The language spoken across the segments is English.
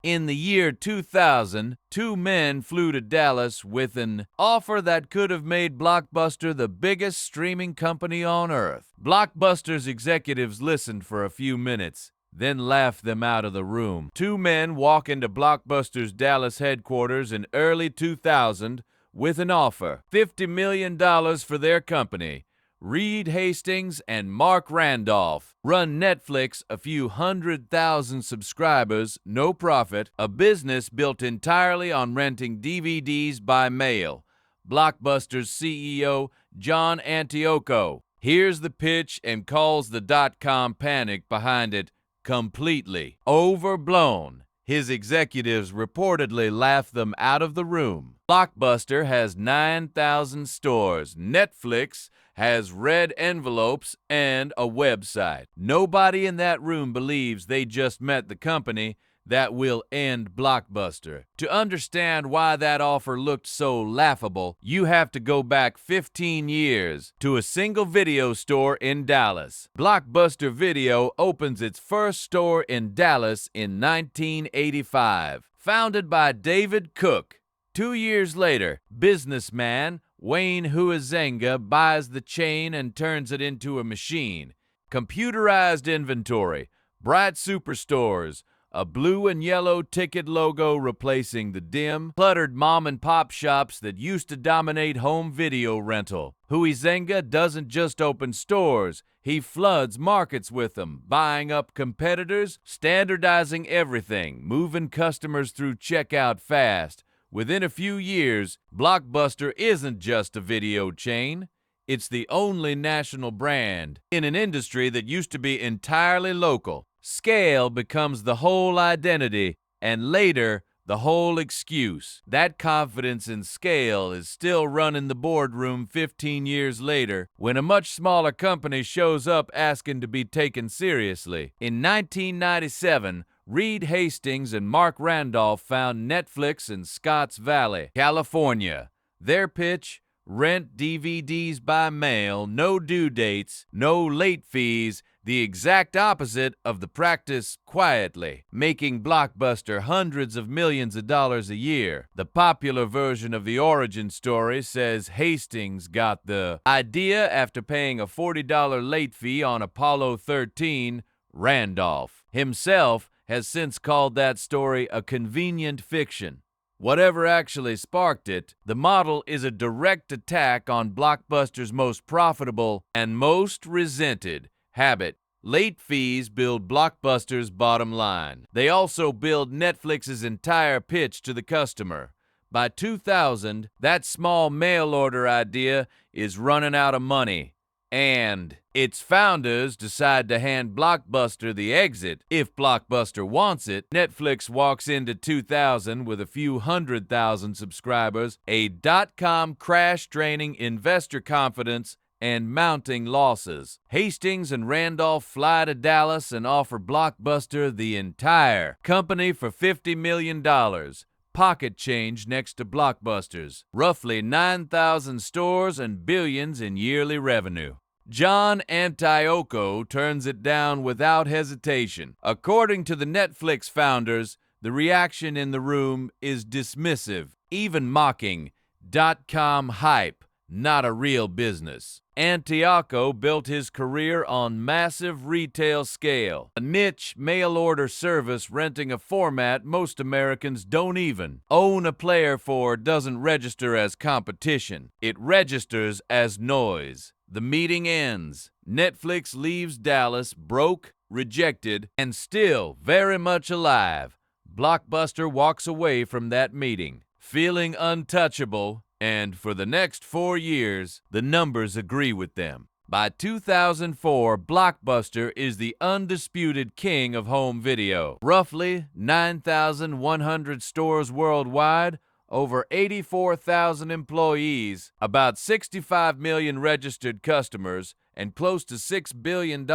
In the year 2000, two men flew to Dallas with an offer that could have made Blockbuster the biggest streaming company on earth. Blockbuster's executives listened for a few minutes, then laughed them out of the room. Two men walk into Blockbuster's Dallas headquarters in early 2000 with an offer, $50 million for their company. Reed Hastings and Mark Randolph run Netflix, a few 100,000 subscribers, no profit, a business built entirely on renting DVDs by mail. Blockbuster's CEO, John Antioco, hears the pitch and calls the dot-com panic behind it completely overblown. His executives reportedly laughed them out of the room. Blockbuster has 9,000 stores. Netflix has red envelopes and a website. Nobody in that room believes they just met the company that will end Blockbuster. To understand why that offer looked so laughable, you have to go back 15 years to a single video store in Dallas. Blockbuster Video opens its first store in Dallas in 1985. Founded by David Cook. 2 years later, businessman Wayne Huizenga buys the chain and turns it into a machine. Computerized inventory, bright superstores, a blue and yellow ticket logo replacing the dim, cluttered mom-and-pop shops that used to dominate home video rental. Huizenga doesn't just open stores, he floods markets with them, buying up competitors, standardizing everything, moving customers through checkout fast. Within a few years, Blockbuster isn't just a video chain. It's the only national brand in an industry that used to be entirely local. Scale becomes the whole identity, and later, the whole excuse. That confidence in scale is still running the boardroom 15 years later when a much smaller company shows up asking to be taken seriously. In 1997, Reed Hastings and Mark Randolph found Netflix in Scotts Valley, California. Their pitch: rent DVDs by mail, no due dates, no late fees, the exact opposite of the practice quietly, making Blockbuster hundreds of millions of dollars a year. The popular version of the origin story says Hastings got the idea after paying a $40 late fee on Apollo 13. Randolph himself has since called that story a convenient fiction. Whatever actually sparked it, the model is a direct attack on Blockbuster's most profitable and most resented habit. Late fees build Blockbuster's bottom line. They also build Netflix's entire pitch to the customer. By 2000, that small mail order idea is running out of money. And its founders decide to hand Blockbuster the exit if Blockbuster wants it. Netflix walks into 2000 with a few 100,000 subscribers, a dot-com crash draining investor confidence, and mounting losses. Hastings and Randolph fly to Dallas and offer Blockbuster the entire company for $50 million. Pocket change next to Blockbuster's, roughly 9,000 stores and billions in yearly revenue. John Antioco turns it down without hesitation. According to the Netflix founders, the reaction in the room is dismissive, even mocking. Dot-com hype, not a real business. Antioco built his career on massive retail scale, a niche mail-order service renting a format most Americans don't even own a player for. Doesn't register as competition. It registers as noise. The meeting ends. Netflix leaves Dallas broke, rejected, and still very much alive. Blockbuster walks away from that meeting, feeling untouchable. And for the next 4 years, the numbers agree with them. By 2004, Blockbuster is the undisputed king of home video. Roughly 9,100 stores worldwide, over 84,000 employees, about 65 million registered customers, and close to $6 billion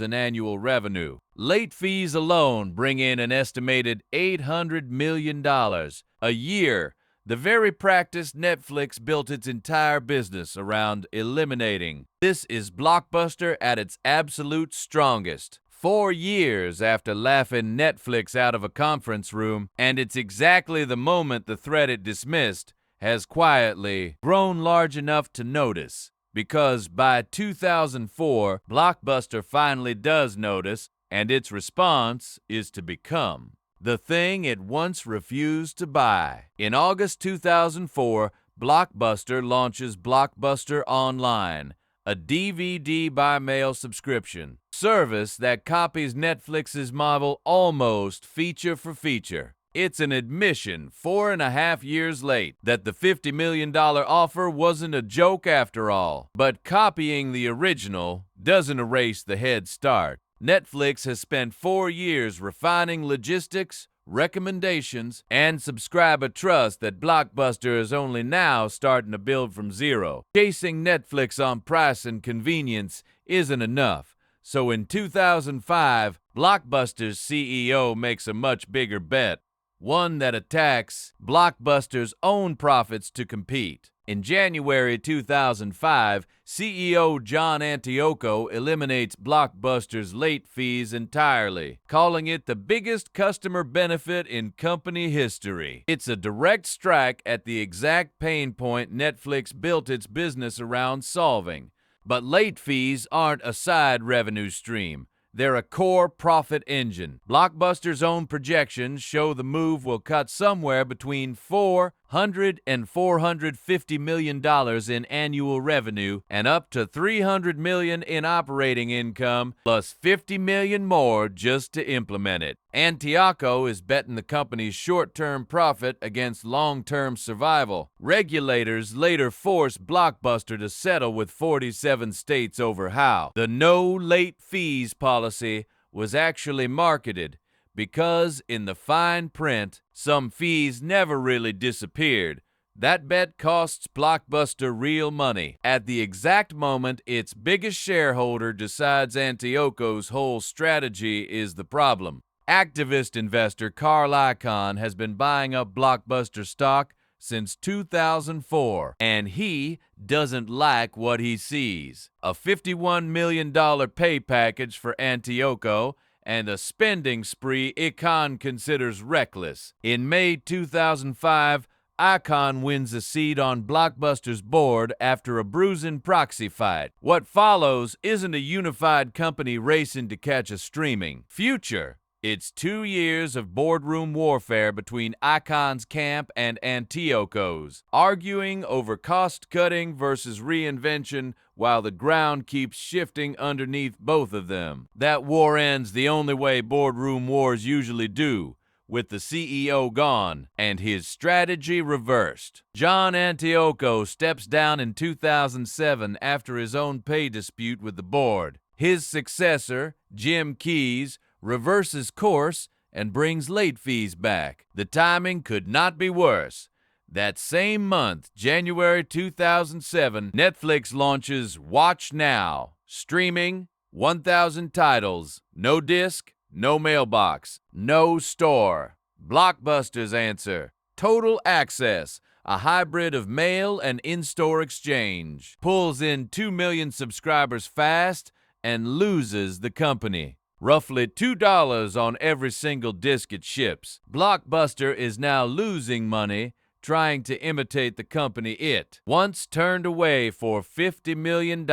in annual revenue. Late fees alone bring in an estimated $800 million a year. The very practice Netflix built its entire business around eliminating. This is Blockbuster at its absolute strongest. 4 years after laughing Netflix out of a conference room, and it's exactly the moment the threat it dismissed has quietly grown large enough to notice. Because by 2004, Blockbuster finally does notice, and its response is to become the thing it once refused to buy. In August 2004, Blockbuster launches Blockbuster Online, a DVD by mail subscription service that copies Netflix's model almost feature for feature. It's an admission 4.5 years late that the $50 million offer wasn't a joke after all. But copying the original doesn't erase the head start. Netflix has spent 4 years refining logistics, recommendations, and subscriber trust that Blockbuster is only now starting to build from zero. Chasing Netflix on price and convenience isn't enough. So in 2005, Blockbuster's CEO makes a much bigger bet, one that attacks Blockbuster's own profits to compete. In January 2005, CEO John Antioco eliminates Blockbuster's late fees entirely, calling it the biggest customer benefit in company history. It's a direct strike at the exact pain point Netflix built its business around solving. But late fees aren't a side revenue stream. They're a core profit engine. Blockbuster's own projections show the move will cut somewhere between $400 and $450 million in annual revenue and up to $300 million in operating income, plus $50 million more just to implement it. Antioco is betting the company's short-term profit against long-term survival. Regulators later forced Blockbuster to settle with 47 states over how the no late fees policy was actually marketed, because in the fine print, some fees never really disappeared. That bet costs Blockbuster real money at the exact moment its biggest shareholder decides Antioco's whole strategy is the problem. Activist investor Carl Icahn has been buying up Blockbuster stock since 2004, and he doesn't like what he sees. A $51 million pay package for Antioco and a spending spree Icahn considers reckless. In May 2005, Icahn wins a seat on Blockbuster's board after a bruising proxy fight. What follows isn't a unified company racing to catch a streaming future. It's 2 years of boardroom warfare between Icahn's camp and Antioco's, arguing over cost-cutting versus reinvention while the ground keeps shifting underneath both of them. That war ends the only way boardroom wars usually do, with the CEO gone and his strategy reversed. John Antioco steps down in 2007 after his own pay dispute with the board. His successor, Jim Keyes, reverses course and brings late fees back. The timing could not be worse. That same month, January 2007, Netflix launches Watch Now, streaming 1,000 titles, no disc, no mailbox, no store. Blockbuster's answer, Total Access, a hybrid of mail and in-store exchange, pulls in 2 million subscribers fast and loses the company. Roughly $2 on every single disc it ships. Blockbuster is now losing money trying to imitate the company it once turned away for $50 million,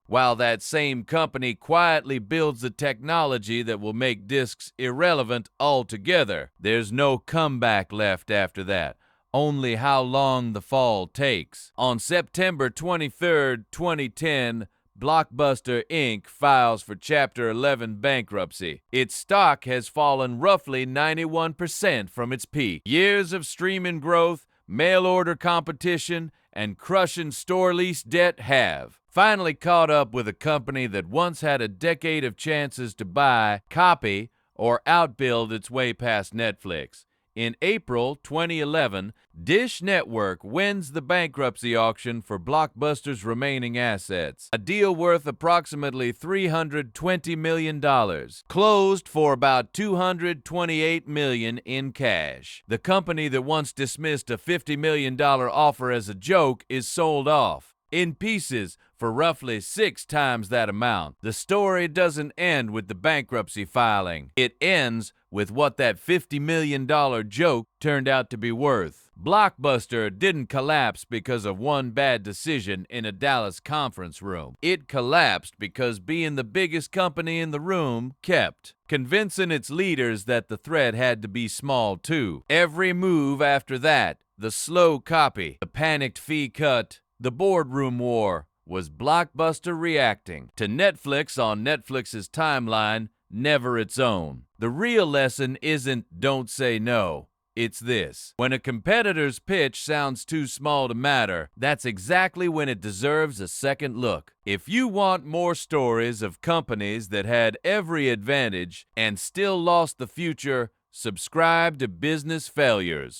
while that same company quietly builds the technology that will make discs irrelevant altogether. There's no comeback left after that. Only how long the fall takes. On September 23, 2010, Blockbuster Inc. files for Chapter 11 bankruptcy. Its stock has fallen roughly 91% from its peak. Years of streaming growth, mail-order competition, and crushing store lease debt have finally caught up with a company that once had a decade of chances to buy, copy, or outbuild its way past Netflix. In April 2011, Dish Network wins the bankruptcy auction for Blockbuster's remaining assets, a deal worth approximately $320 million, closed for about $228 million in cash. The company that once dismissed a $50 million offer as a joke is sold off. in pieces for roughly 6 times that amount. The story doesn't end with the bankruptcy filing. It ends with what that $50 million joke turned out to be worth. Blockbuster didn't collapse because of one bad decision in a Dallas conference room. It collapsed because being the biggest company in the room kept convincing its leaders that the threat had to be small too. Every move after that, the slow copy, the panicked fee cut, the boardroom war, was Blockbuster reacting to Netflix on Netflix's timeline, never its own. The real lesson isn't don't say no. It's this: when a competitor's pitch sounds too small to matter, that's exactly when it deserves a second look. If you want more stories of companies that had every advantage and still lost the future, subscribe to Business Failures.